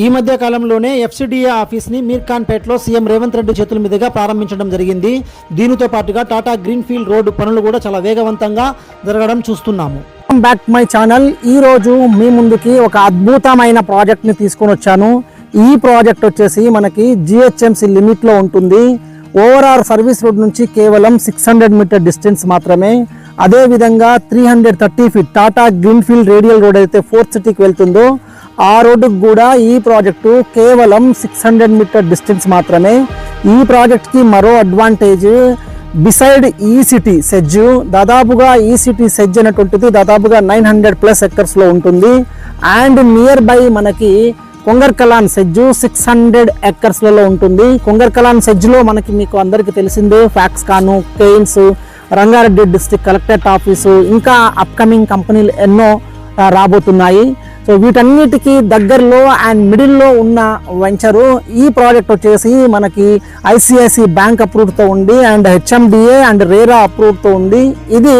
ఈ మధ్య కాలంలోనే ఎఫ్సిడిఏ ఆఫీస్ని మీర్ఖాన్పేటలో సీఎం రేవంత్ రెడ్డి చేతుల మీదుగా ప్రారంభించడం జరిగింది. దీనితో పాటుగా టాటా గ్రీన్ఫీల్డ్ రోడ్డు పనులు కూడా చాలా వేగవంతంగా జరగడం చూస్తున్నాము. Back my channel. ఈరోజు మీ ముందుకి ఒక అద్భుతమైన ప్రాజెక్ట్ని తీసుకొని వచ్చాను. ఈ ప్రాజెక్ట్ వచ్చేసి మనకి జిహెచ్ఎంసి లిమిట్లో ఉంటుంది. ఓవరాల్ సర్వీస్ రోడ్ నుంచి కేవలం 600 మీటర్ డిస్టెన్స్ మాత్రమే. అదేవిధంగా 330 feet Tata greenfield radial road అయితే ఫోర్త్ సిటీకి వెళ్తుందో ఆ రోడ్డుకు కూడా ఈ ప్రాజెక్టు కేవలం 600 మీటర్ డిస్టెన్స్ మాత్రమే. ఈ ప్రాజెక్ట్కి మరో అడ్వాంటేజ్, బిసైడ్ ఈ సిటీ సెజ్, దాదాపుగా ఈ సిటీ సెజ్ అనేటువంటిది దాదాపుగా 900+ ఎకర్స్లో ఉంటుంది. అండ్ నియర్ బై మనకి కొంగర్కలాన్ సెజ్ 600 ఎకర్స్లలో ఉంటుంది. కొంగర్కలాన్ సెజ్లో మనకి మీకు అందరికీ తెలిసిందే Foxconn, Kaynes, Rangareddy district collectorate office, ఇంకా అప్కమింగ్ కంపెనీలు ఎన్నో రాబోతున్నాయి. సో వీటన్నిటికీ దగ్గరలో అండ్ మిడిల్లో ఉన్న వెంచరు ఈ ప్రాజెక్ట్ వచ్చేసి మనకి ఐసిఐసి బ్యాంక్ అప్రూవ్డ్తో ఉంది అండ్ హెచ్ఎండిఏ అండ్ రేరా అప్రూవ్డ్తో ఉంది. ఇది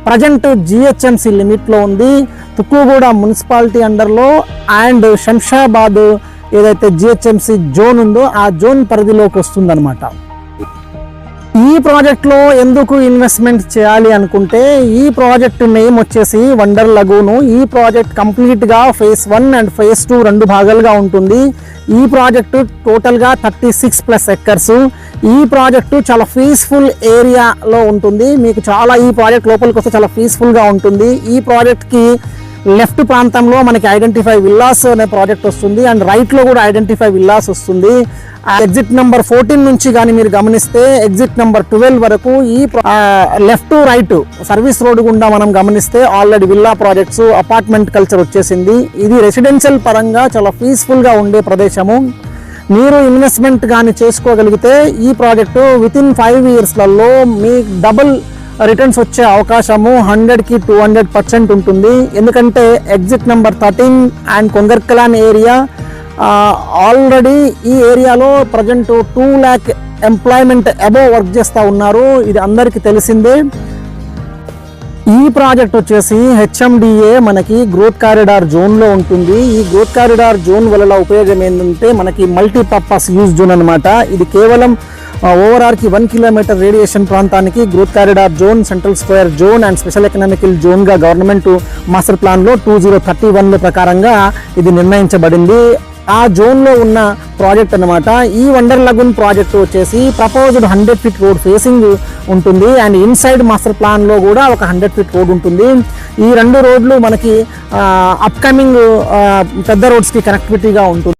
ప్రజెంట్ జిహెచ్ఎంసి లిమిట్లో ఉంది. తుక్కుగూడ మున్సిపాలిటీ అండర్లో అండ్ శంషాబాద్ ఏదైతే జిహెచ్ఎంసి జోన్ ఉందో ఆ జోన్ పరిధిలోకి వస్తుందన్నమాట. ఈ ప్రాజెక్ట్లో ఎందుకు ఇన్వెస్ట్మెంట్ చేయాలి అనుకుంటే, ఈ ప్రాజెక్ట్ నేమ్ వచ్చేసి వండర్ లగూను. ఈ ప్రాజెక్ట్ కంప్లీట్గా ఫేజ్ 1 అండ్ ఫేజ్ 2 రెండు భాగాలుగా ఉంటుంది. ఈ ప్రాజెక్టు టోటల్గా 36+ ఎకర్స్. ఈ ప్రాజెక్టు చాలా పీస్ఫుల్ ఏరియాలో ఉంటుంది. మీకు చాలా ఈ ప్రాజెక్ట్ లోపలికి వస్తే చాలా పీస్ఫుల్గా ఉంటుంది. ఈ ప్రాజెక్ట్కి లెఫ్ట్ ప్రాంతంలో మనకి ఐడెంటిఫై విల్లాస్ అనే ప్రాజెక్ట్ వస్తుంది అండ్ రైట్లో కూడా ఐడెంటిఫై విల్లాస్ వస్తుంది. ఎగ్జిట్ నెంబర్ 14 నుంచి కానీ మీరు గమనిస్తే ఎగ్జిట్ నెంబర్ 12 వరకు ఈ లెఫ్ట్ రైట్ సర్వీస్ రోడ్ గుండా మనం గమనిస్తే already villa projects, apartment culture వచ్చేసింది. ఇది రెసిడెన్షియల్ పరంగా చాలా పీస్ఫుల్గా ఉండే ప్రదేశము. మీరు ఇన్వెస్ట్మెంట్ కానీ చేసుకోగలిగితే ఈ ప్రాజెక్టు వితిన్ 5 ఇయర్స్లలో మీ డబుల్ రిటర్న్స్ వచ్చే అవకాశము 100కి 200% ఉంటుంది. ఎందుకంటే exit number 13 and Kongarkalan area already ఈ ఏరియాలో present 2 lakh employment above work చేస్తూ ఉన్నారు. ఇది అందరికీ తెలిసిందే. ఈ ప్రాజెక్ట్ వచ్చేసి హెచ్ఎండిఏ మనకి గ్రోత్ కారిడార్ జోన్లో ఉంటుంది. ఈ గ్రోత్ కారిడార్ జోన్ వల్ల ఉపయోగం ఏంటంటే మనకి మల్టీపర్పస్ యూజ్ జోన్ అనమాట. ఇది కేవలం ఓవరాల్కి 1 కిలోమీటర్ రేడియేషన్ ప్రాంతానికి growth corridor zone, central square zone and special economical జోన్గా గవర్నమెంట్ మాస్టర్ ప్లాన్లో 2031 ప్రకారంగా ఇది నిర్ణయించబడింది. ఆ జోన్లో ఉన్న ప్రాజెక్ట్ అనమాట. ఈ వండర్ లగూన్ ప్రాజెక్ట్ వచ్చేసి ప్రపోజ్డ్ 100 ఫీట్ రోడ్ ఫేసింగ్ ఉంటుంది అండ్ ఇన్సైడ్ మాస్టర్ ప్లాన్లో కూడా ఒక 100 ఫీట్ రోడ్ ఉంటుంది. ఈ రెండు రోడ్లు మనకి అప్కమింగ్ పెద్ద రోడ్స్కి కనెక్టివిటీగా ఉంటుంది.